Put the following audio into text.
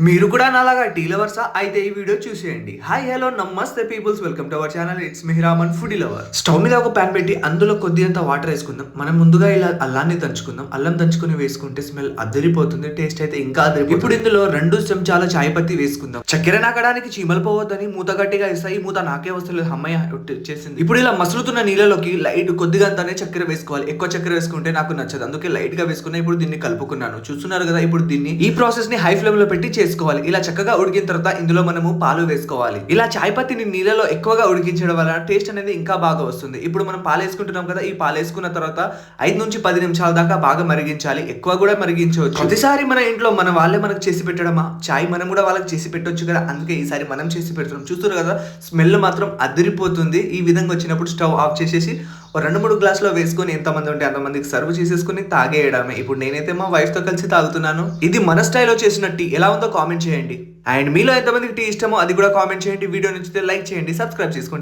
మీరు కూడా నాలాగా టీ లవర్సా అయితే ఈ వీడియో చూసేయండి. హాయ్ హలో నమస్తే peoples, welcome to our channel. It's మిహిరామన్ ఫుడీ లవర్. స్టవ్ మీద ఒక ప్యాన్ పెట్టి అందులో కొద్దిగంత వాటర్ వేసుకుందాం. మనం ముందుగా ఇలా అల్లాన్ని దంచుకుందాం. అల్లం దంచుకుని వేసుకుంటే స్మెల్ అద్దరిపోతుంది, టేస్ట్ అయితే ఇంకా అద్దరిపోతుంది. ఇప్పుడు ఇందులో 2 చెంచాల చాయ్ పత్తి వేసుకుందాం. చక్కెర నాకడానికి చీమలు పోవద్దని మూత గట్టిగా ఇస్తాయి. ఈ మూత నాకే వస్తలేదు, అమ్మయ్య వచ్చేసింది. ఇప్పుడు ఇలా మసులుతున్న నీళ్ళలోకి లైట్ కొద్దిగంతనే చక్కెర వేసుకోవాలి. ఎక్కువ చక్కెర వేసుకుంటే నాకు నచ్చదు, అందుకే లైట్ గా వేసుకున్నా. ఇప్పుడు దీన్ని కలుపుకున్నాను, చూస్తున్నారు కదా. ఇప్పుడు దీన్ని ఈ ప్రాసెస్ ని హై ఫ్లేమ్ లో పెట్టి చేసుకోవాలి. ఇలా చక్కగా ఉడికిన తర్వాత ఇందులో మనము పాలు వేసుకోవాలి. ఇలా చాయ్ పత్తిని నీళ్ళలో ఎక్కువగా ఉడికించడం వల్ల టేస్ట్ అనేది ఇంకా బాగా వస్తుంది. ఇప్పుడు మనం పాలు వేసుకుంటున్నాం కదా, ఈ పాలు వేసుకున్న తర్వాత 5 నుంచి 10 నిమిషాల దాకా బాగా మరిగించాలి. ఎక్కువ కూడా మరిగించవచ్చు. ప్రతిసారి మన ఇంట్లో మన వాళ్ళే మనకు చేసి పెట్టడమా, చాయ్ మనం కూడా వాళ్ళకి చేసి పెట్టొచ్చు కదా, అందుకే ఈసారి మనం చేసి పెడుతున్నాం. చూస్తారు కదా, స్మెల్ మాత్రం అదిరిపోతుంది. ఈ విధంగా వచ్చినప్పుడు స్టవ్ ఆఫ్ చేసేసి 2-3 గ్లాసులో వేసుకొని ఎంతమంది ఉంటే అంతమందికి సర్వ్ చేసేసుకుని తాగేయడమే. ఇప్పుడు నేనైతే మా వైఫ్ తో కలిసి తాగుతున్నాను. ఇది మన స్టైల్లో చేసిన టీ ఎలా ఉందో కామెంట్ చేయండి. అండ్ మీలో ఎంతమందికి టీ ఇష్టమో అది కూడా కామెంట్ చేయండి. వీడియో నచ్చితే లైక్ చేయండి, సబ్స్క్రైబ్ చేసుకోండి.